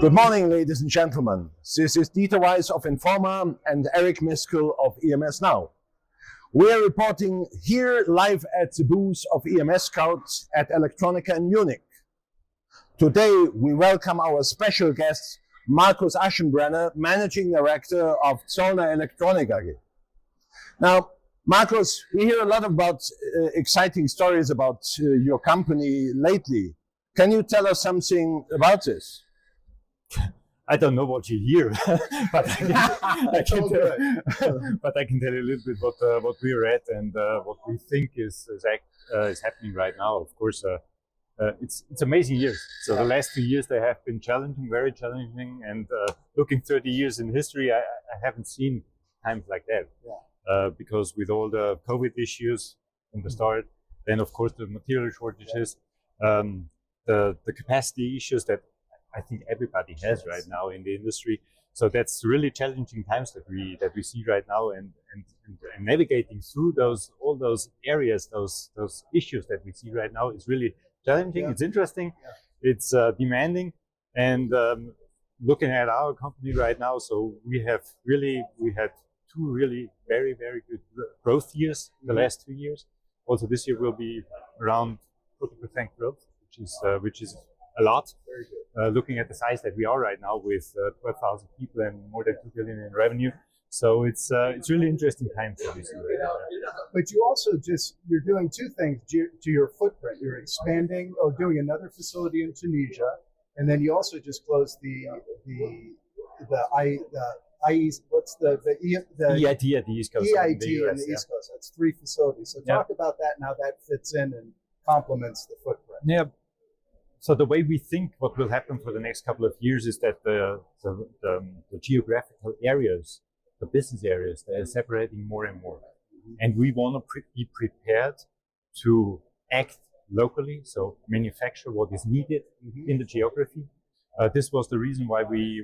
Good morning, ladies and gentlemen. This is Dieter Weiss of in4ma and Eric Miskel of EMSNow. We are reporting here live at the booth of EMS Scout at Electronica in Munich. Today we welcome our special guest, Markus Aschenbrenner, Managing Director of Zollner Electronica. Now, Markus, we hear a lot about exciting stories about your company lately. Can you tell us something about this? I don't know what you hear, but I can tell you a little bit what we read and what we think is happening right now. Of course, it's amazing years. So the last 2 years they have been challenging, very challenging, and looking 30 years in history, I haven't seen times like that. Because with all the COVID issues in the start, then of course the material shortages, the capacity issues that I think everybody has right now in the industry. So that's really challenging times that we see right now, and navigating through all those areas, those issues that we see right now is really challenging. It's interesting, it's demanding, and looking at our company right now, so we had 2 really very good growth years the last 2 years. Also this year will be around 40% growth, which is a lot. Very good. Looking at the size that we are right now with 12,000 people and more than 2 billion in revenue. So it's really interesting times that we see right now. But you also you're doing 2 things to your footprint. You're expanding or doing another facility in Tunisia, and then you also just closed the EIT at the East Coast. EIT on the East Coast. That's 3 facilities. So talk about that and how that fits in and complements the footprint. Yeah. So the way we think what will happen for the next couple of years is that the geographical areas, the business areas, they are separating more and more. And we want to be prepared to act locally, so manufacture what is needed in the geography. This was the reason why we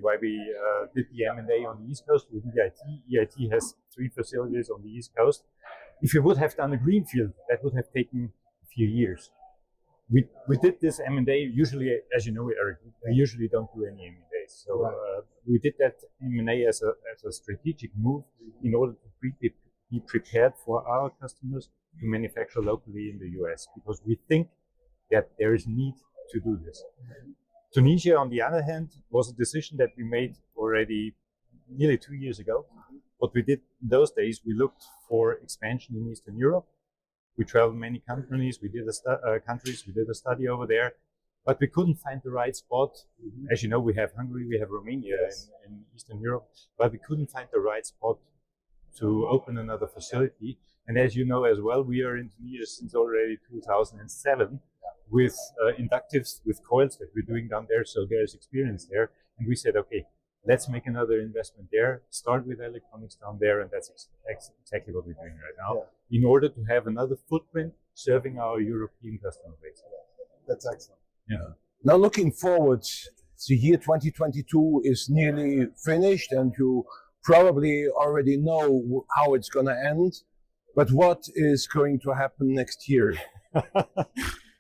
did the M&A on the East Coast with EIT. EIT has 3 facilities on the East Coast. If you would have done a greenfield, that would have taken a few years. We did this M&A, usually, as you know, Eric, we usually don't do any M&As. So we did that M&A as a strategic move in order to be prepared for our customers to manufacture locally in the US, because we think that there is need to do this. Tunisia, on the other hand, was a decision that we made already nearly 2 years ago. What we did in those days, we looked for expansion in Eastern Europe. We traveled many countries. We did a study over there, but we couldn't find the right spot. As you know, we have Hungary, we have Romania in Eastern Europe, but we couldn't find the right spot to open another facility. And as you know as well, we are in Tunisia since already 2007 with inductives, with coils that we're doing down there. So there's experience there. And we said, okay, let's make another investment there, start with electronics down there, and that's exactly what we're doing right now, in order to have another footprint serving our European customer base. That's excellent. Yeah. Now looking forward, the year 2022 is nearly finished, and you probably already know how it's going to end. But what is going to happen next year?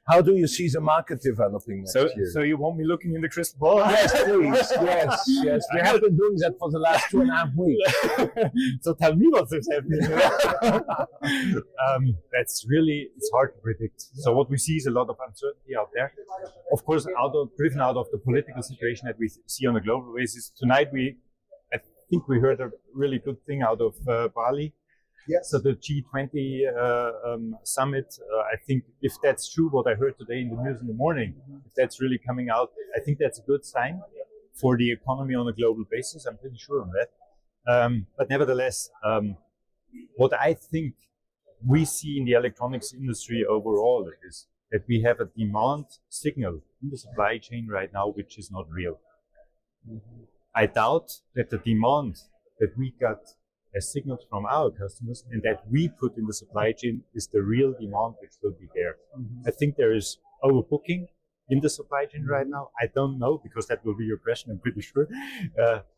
How do you see the market developing next year? So you want me looking in the crystal ball? Yes, please. Yes. We have been doing that for the last 2.5 weeks. So tell me what's happening. It's hard to predict. So what we see is a lot of uncertainty out there. Of course, driven out of the political situation that we see on a global basis. Tonight, I think we heard a really good thing out of Bali. Yes. So the G20 summit, I think if that's true, what I heard today in the news in the morning, if that's really coming out, I think that's a good sign for the economy on a global basis. I'm pretty sure on that. But nevertheless, what I think we see in the electronics industry overall is that we have a demand signal in the supply chain right now, which is not real. I doubt that the demand that we got as signals from our customers and that we put in the supply chain is the real demand which will be there. I think there is overbooking in the supply chain right now. I don't know, because that will be your question, I'm pretty sure,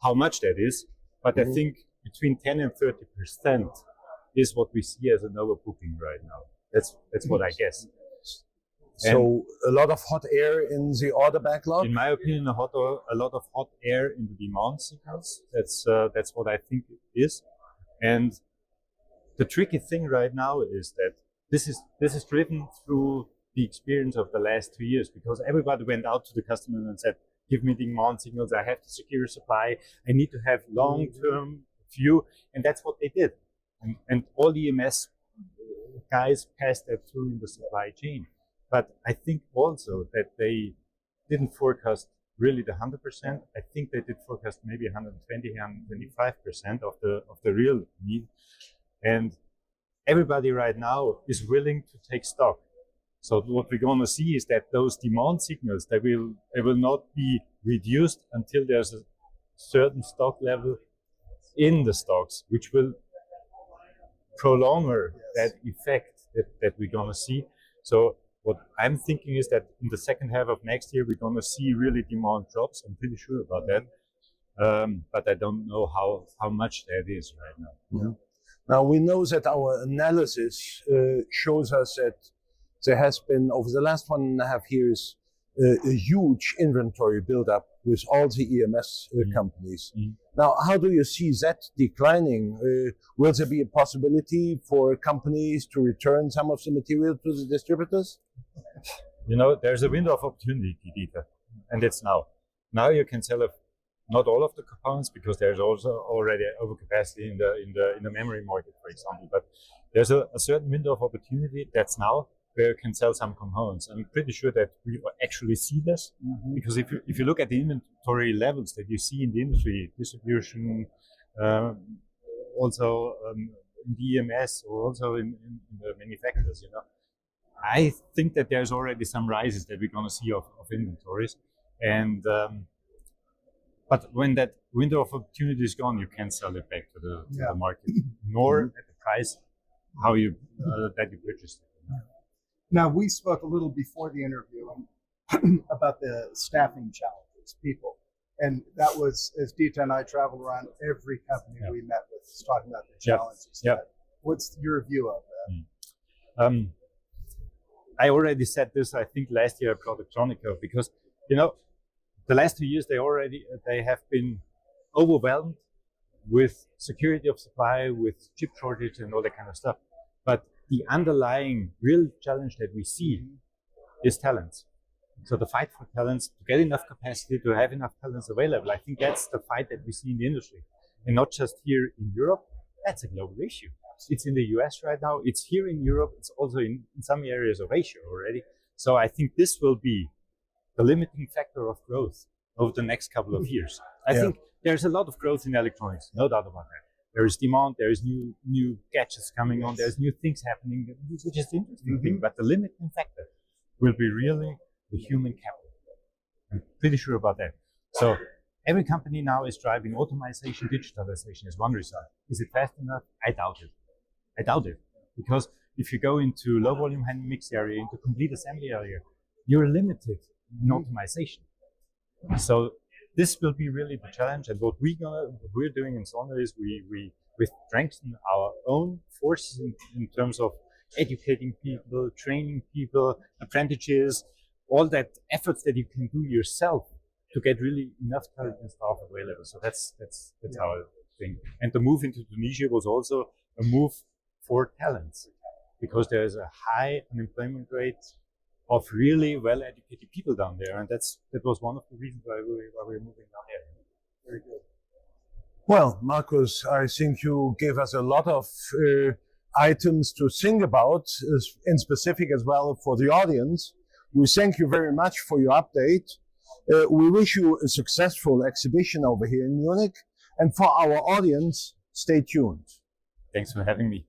how much that is. But I think between 10 and 30% is what we see as an overbooking right now. That's what I guess. So a lot of hot air in the order backlog? In my opinion, a lot of hot air in the demand signals. That's what I think it is. And the tricky thing right now is that this is driven through the experience of the last 2 years, because everybody went out to the customer and said, give me demand signals, I have to secure supply, I need to have long-term view, and that's what they did. And all the EMS guys passed that through in the supply chain. But I think also that they didn't forecast really the 100%. I think they did forecast maybe 120, 125% of the real need. And everybody right now is willing to take stock. So what we're going to see is that those demand signals, they will not be reduced until there's a certain stock level in the stocks, which will prolong that effect that we're going to see. So what I'm thinking is that in the second half of next year, we're going to see really demand drops. I'm pretty sure about that. But I don't know how much that is right now. Yeah. Now, we know that our analysis shows us that there has been, over the last 1.5 years, a huge inventory buildup with all the EMS companies. Now, how do you see that declining? Will there be a possibility for companies to return some of the material to the distributors? You know, there's a window of opportunity, Dieter, and it's now. Now you can sell not all of the components, because there's also already overcapacity in the memory market, for example. But there's a certain window of opportunity that's now, where you can sell some components. I'm pretty sure that we will actually see this, because if you look at the inventory levels that you see in the industry, distribution, also in the EMS, or also in the manufacturers, you know, I think that there's already some rises that we're going to see of inventories. And but when that window of opportunity is gone, you can't sell it back to the market, nor at the price how you that you purchased it. Now, we spoke a little before the interview about the staffing challenges, people. And that was, as Dieter and I traveled around, every company we met with was talking about the challenges. What's your view of that? I already said this, I think, last year at electronica, because, you know, the last 2 years, they have been overwhelmed with security of supply, with chip shortage and all that kind of stuff. But the underlying real challenge that we see is talents. So the fight for talents, to get enough capacity, to have enough talents available, I think that's the fight that we see in the industry. And not just here in Europe, that's a global issue. It's in the US right now, it's here in Europe, it's also in some areas of Asia already. So I think this will be the limiting factor of growth over the next couple of years. I think there's a lot of growth in electronics, no doubt about that. There is demand, there is new gadgets coming on, there's new things happening, which is the interesting thing. But the limiting factor will be really the human capital. I'm pretty sure about that. So every company now is driving automation, digitalization as one result. Is it fast enough? I doubt it. I doubt it. Because if you go into low volume hand mix area, into complete assembly area, you're limited in automation. So this will be really the challenge. And what we're doing in Zollner is we strengthen our own forces in terms of educating people, training people, apprentices, all that efforts that you can do yourself to get really enough talent and staff available. So that's our thing. And the move into Tunisia was also a move for talents, because there's a high unemployment rate of really well-educated people down there, and that was one of the reasons why we're moving down there. Very good. Well, Markus, I think you gave us a lot of items to think about, in specific as well for the audience. We thank you very much for your update. We wish you a successful exhibition over here in Munich, and for our audience, stay tuned. Thanks for having me.